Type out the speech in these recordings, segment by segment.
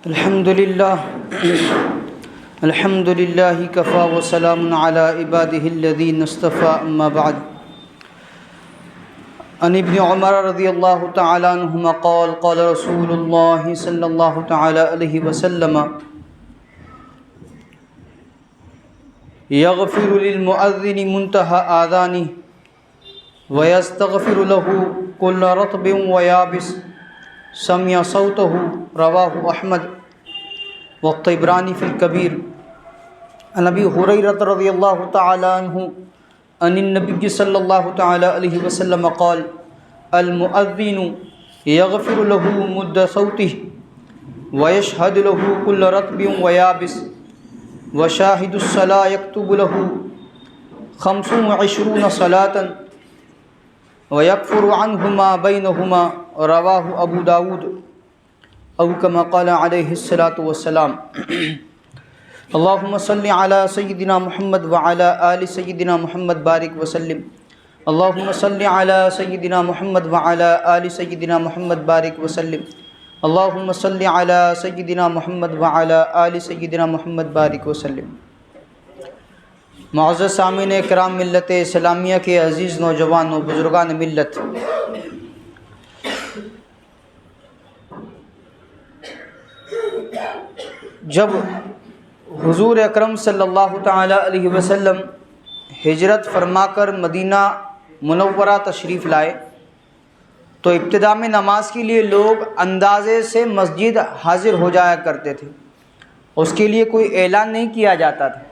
الحمد لله كفى وسلام على عباده الذين اصطفى اما بعد عن ابن عمر رضی اللہ تعالی عنہما قال قال رسول اللہ صلی اللہ تعالی علیہ وسلم یغفر للمؤذن منتهى آذانه ويستغفر له كل رطب ويابس سمع صوته رواه احمد والطبرانی فی الکبیر عن ابی ہریرہ رضی اللہ تعالی عنہ عن النبی صلی اللہ تعالی علیہ وسلم قال المؤذن یغفر له مد صوته ويشهد له كل رطب ويابس وشاهد الصلاة يكتب له 25 صلاة ويكفر عنه ما بينهما رواه ابو داود او كما قال علیہ الصلاۃ والسلام اللهم صل على سيدنا محمد وعلى آل سيدنا محمد بارك وسلم اللهم صل على سيدنا محمد وعلى آل سيدنا محمد بارك وسلم اللهم صل على سيدنا محمد وعلى آل سيدنا محمد بارك وسلم۔ معزز سامعین کرام، ملت اسلامیہ کے عزیز نوجوان و بزرگان ملت، جب حضور اکرم صلی اللہ تعالی علیہ وسلم ہجرت فرما کر مدینہ منورہ تشریف لائے تو ابتدا میں نماز کے لیے لوگ اندازے سے مسجد حاضر ہو جایا کرتے تھے، اس کے لیے کوئی اعلان نہیں کیا جاتا تھا۔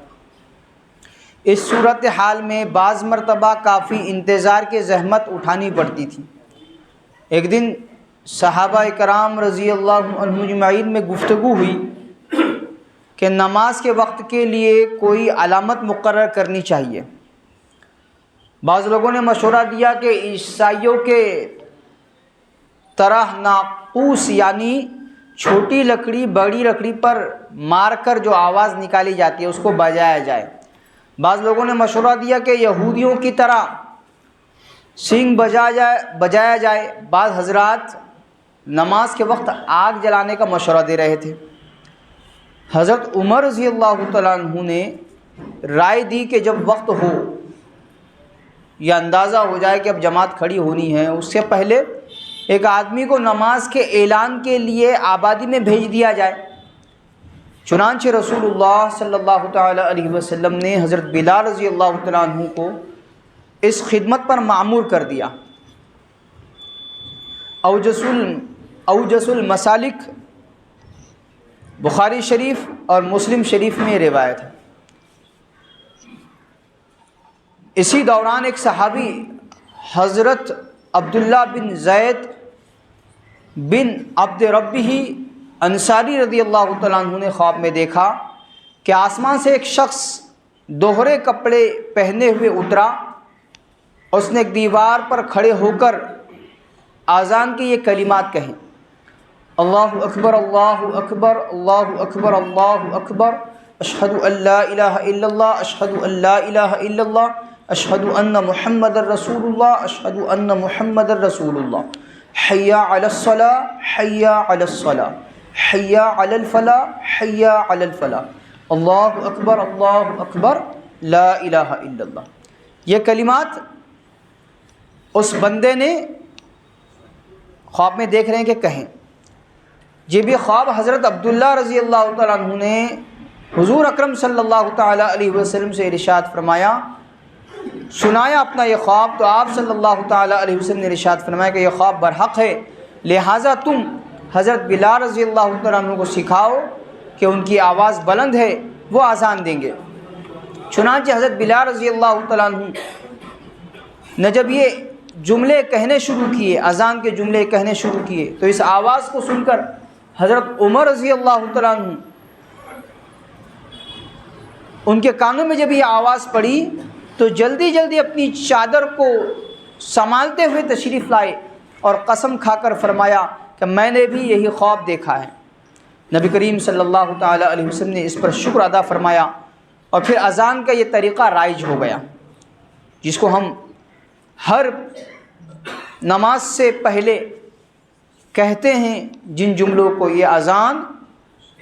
اس صورتحال میں بعض مرتبہ کافی انتظار کی زحمت اٹھانی پڑتی تھی۔ ایک دن صحابہ کرام رضی اللہ عنہم اجمعین میں گفتگو ہوئی کہ نماز کے وقت کے لیے کوئی علامت مقرر کرنی چاہیے۔ بعض لوگوں نے مشورہ دیا کہ عیسائیوں کے طرح ناقوس یعنی چھوٹی لکڑی بڑی لکڑی پر مار کر جو آواز نکالی جاتی ہے اس کو بجایا جائے۔ بعض لوگوں نے مشورہ دیا کہ یہودیوں کی طرح سینگ بجایا جائے۔ بعض حضرات نماز کے وقت آگ جلانے کا مشورہ دے رہے تھے۔ حضرت عمر رضی اللہ تعالیٰ عنہ نے رائے دی کہ جب وقت ہو یا اندازہ ہو جائے کہ اب جماعت کھڑی ہونی ہے، اس سے پہلے ایک آدمی کو نماز کے اعلان کے لیے آبادی میں بھیج دیا جائے۔ چنانچہ رسول اللہ صلی اللہ تعالی علیہ وسلم نے حضرت بلال رضی اللہ تعالیٰ عنہ کو اس خدمت پر مأمور کر دیا۔ اوجس المسالک بخاری شریف اور مسلم شریف میں روایت ہے۔ اسی دوران ایک صحابی حضرت عبداللہ بن زید بن عبد ربہ انصاری رضی اللہ تعالیٰ عنہ نے خواب میں دیکھا کہ آسمان سے ایک شخص دوہرے کپڑے پہنے ہوئے اترا۔ اس نے ایک دیوار پر کھڑے ہو کر اذان کے یہ کلمات کہیں: اللہ اکبر اللہ اکبر اللہ اکبر اللہ اکبر، اشہد ان لا الہ الا اللہ اشہد ان لا الہ الا اللہ اشہد ان محمد رسول اللہ اشہد ان محمد رسول اللہ، حی علی الصلاۃ حی علی الصلاۃ حی علی الفلاح حی علی الفلاح، اللہ اکبر لا الہ الا اللہ۔ یہ کلمات اس بندے نے خواب میں دیکھ رہے ہیں کہ کہیں۔ یہ بھی خواب حضرت عبداللہ رضی اللہ تعالیٰ عنہ نے حضور اکرم صلی اللہ تعالیٰ علیہ وسلم سے ارشاد فرمایا، سنایا اپنا یہ خواب، تو آپ صلی اللہ تعالیٰ علیہ وسلم نے ارشاد فرمایا کہ یہ خواب برحق ہے، لہٰذا تم حضرت بلال رضی اللہ تعالیٰ عنہ کو سکھاؤ کہ ان کی آواز بلند ہے، وہ اذان دیں گے۔ چنانچہ حضرت بلال رضی اللہ تعالیٰ عنہ نے جب یہ جملے کہنے شروع کیے، اذان کے جملے کہنے شروع کیے، تو اس آواز کو سن کر حضرت عمر رضی اللہ تعالیٰ عنہ ان کے کانوں میں جب یہ آواز پڑی تو جلدی جلدی اپنی چادر کو سنبھالتے ہوئے تشریف لائے اور قسم کھا کر فرمایا کہ میں نے بھی یہی خواب دیکھا ہے۔ نبی کریم صلی اللہ تعالیٰ علیہ وسلم نے اس پر شکر ادا فرمایا اور پھر اذان کا یہ طریقہ رائج ہو گیا، جس کو ہم ہر نماز سے پہلے کہتے ہیں، جن جملوں کو یہ اذان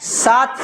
7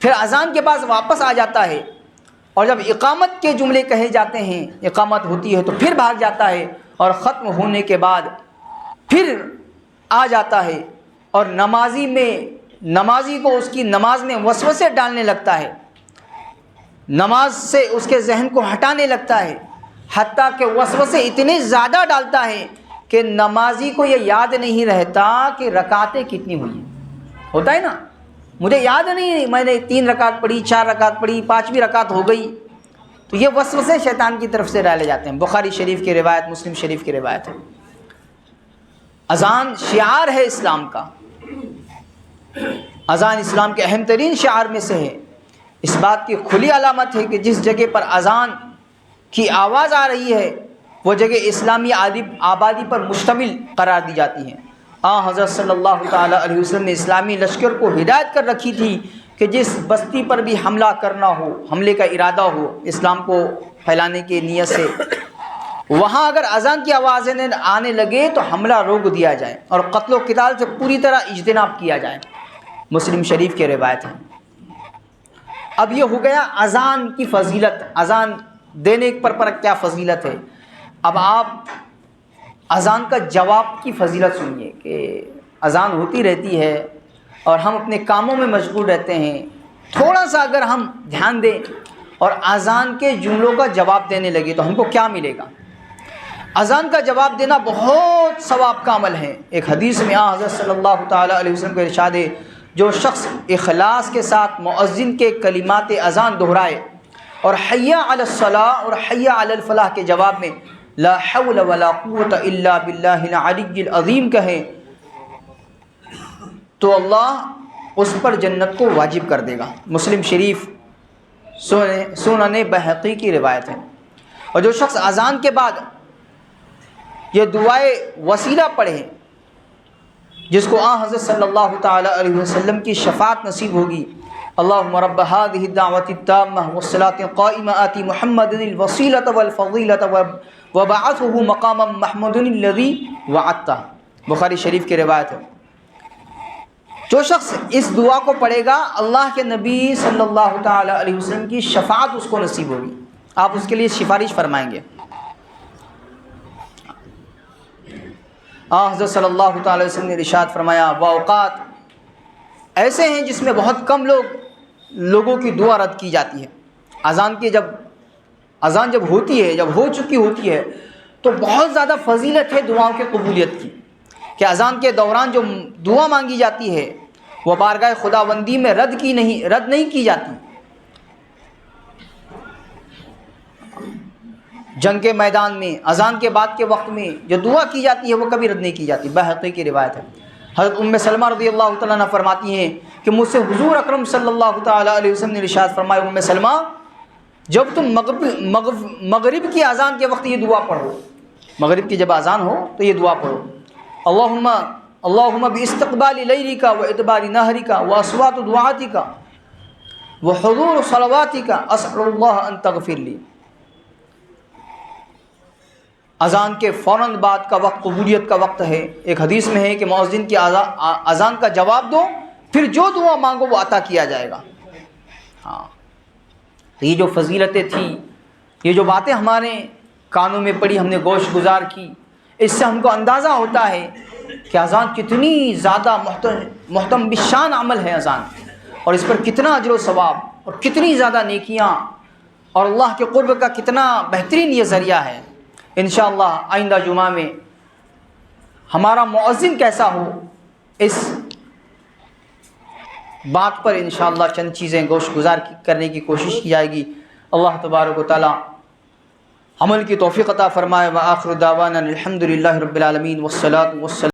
پھر اذان کے بعد واپس آ جاتا ہے، اور جب اقامت کے جملے کہے جاتے ہیں، اقامت ہوتی ہے تو پھر بھاگ جاتا ہے، اور ختم ہونے کے بعد پھر آ جاتا ہے، اور نمازی کو اس کی نماز میں وسوسے ڈالنے لگتا ہے، نماز سے اس کے ذہن کو ہٹانے لگتا ہے، حتیٰ کہ وسوسے اتنے زیادہ ڈالتا ہے کہ نمازی کو یہ یاد نہیں رہتا کہ رکعتیں کتنی ہوئی ہیں۔ ہوتا ہے نا، مجھے یاد نہیں میں نے 3 رکعت پڑھی، 4 رکعت پڑھی، 5ویں رکعت ہو گئی، تو یہ وسوسے شیطان کی طرف سے ڈالے جاتے ہیں۔ بخاری شریف کی روایت، مسلم شریف کی روایت ہے۔ اذان شعار ہے اسلام کا، اذان اسلام کے اہم ترین شعار میں سے ہے۔ اس بات کی کھلی علامت ہے کہ جس جگہ پر اذان کی آواز آ رہی ہے وہ جگہ اسلامی آبادی پر مشتمل قرار دی جاتی ہے۔ حضرت صلی اللہ تعالی علیہ وسلم نے اسلامی لشکر کو ہدایت کر رکھی تھی کہ جس بستی پر بھی حملہ کرنا ہو، حملے کا ارادہ ہو اسلام کو پھیلانے کی نیت سے، وہاں اگر اذان کی آوازیں آنے لگے تو حملہ روک دیا جائے اور قتل و قتال سے پوری طرح اجتناب کیا جائے۔ مسلم شریف کی روایت ہے۔ اب یہ ہو گیا اذان کی فضیلت، اذان دینے پر کیا فضیلت ہے۔ اب آپ اذان کا جواب کی فضیلت سنیے کہ اذان ہوتی رہتی ہے اور ہم اپنے کاموں میں مشغول رہتے ہیں، تھوڑا سا اگر ہم دھیان دیں اور اذان کے جملوں کا جواب دینے لگے تو ہم کو کیا ملے گا۔ اذان کا جواب دینا بہت ثواب کا عمل ہے۔ ایک حدیث میں حضرت صلی اللہ تعالی علیہ وسلم کا ارشاد ہے، جو شخص اخلاص کے ساتھ مؤذن کے کلمات اذان دہرائے اور حی علی الصلاۃ اور حی علی الفلاح کے جواب میں لا حول ولا قوت الا باللہ العلی العظیم کہے تو اللہ اس پر جنت کو واجب کر دے گا۔ مسلم شریف سنن بہقی کی روایت ہے۔ اور جو شخص اذان کے بعد یہ دعائے وسیلہ پڑھے جس کو حضرت صلی اللہ تعالی علیہ وسلم کی شفاعت نصیب ہوگی، اللہم رب هذه الدعوة التامة والصلاة القائمة آتی محمد الوسیلة والفضیلة وبعثه مقاما محمود الذی وعدتہ، بخاری شریف کی روایت ہے۔ جو شخص اس دعا کو پڑھے گا اللہ کے نبی صلی اللہ تعالی علیہ وسلم کی شفاعت اس کو نصیب ہوگی، آپ اس کے لیے سفارش فرمائیں گے۔ حضرت صلی اللہ تعالی وسلم نے ارشاد فرمایا، وہ اوقات ایسے ہیں جس میں بہت کم لوگوں کی دعا رد کی جاتی ہے۔ اذان جب ہوتی ہے، جب ہو چکی ہوتی ہے تو بہت زیادہ فضیلت ہے دعاؤں کے قبولیت کی، کہ اذان کے دوران جو دعا مانگی جاتی ہے وہ بارگاہ خداوندی میں رد نہیں کی جاتی۔ جنگ کے میدان میں اذان کے بعد کے وقت میں جو دعا کی جاتی ہے وہ کبھی رد نہیں کی جاتی، بہقی کی روایت ہے۔ حضرت ام سلمہ رضی اللہ تعالیٰ عنہ فرماتی ہیں کہ مجھ سے حضور اکرم صلی اللہ تعالیٰ علیہ وسلم نے ارشاد فرمایا، ام سلمہ جب تم مغرب کی اذان کے وقت یہ دعا پڑھو، مغرب کی جب اذان ہو تو یہ دعا پڑھو، اللہم باستقبال لیلک و ادبار نہرک و اصوات دعاتک و حضور صلواتک اسأل اللہ ان تغفر لی۔ اذان کے فوراً بعد کا وقت قبولیت کا وقت ہے۔ ایک حدیث میں ہے کہ مؤذن کی اذان کا جواب دو، پھر جو دعا مانگو وہ عطا کیا جائے گا۔ یہ جو فضیلتیں تھیں، یہ جو باتیں ہمارے کانوں میں پڑی، ہم نے گوش گزار کی، اس سے ہم کو اندازہ ہوتا ہے کہ اذان کتنی زیادہ محترم بشان عمل ہے اذان، اور اس پر کتنا اجر و ثواب اور کتنی زیادہ نیکیاں اور اللہ کے قرب کا کتنا بہترین یہ ذریعہ ہے۔ انشاءاللہ آئندہ جمعہ میں ہمارا مؤذن کیسا ہو اس بات پر انشاءاللہ چند چیزیں گوش گزار کرنے کی کوشش کی جائے گی۔ اللہ تبارک و تعالی عمل کی توفیق عطا فرمائے۔ وآخر دعوانا الحمدللہ رب العالمین والصلاة والسلام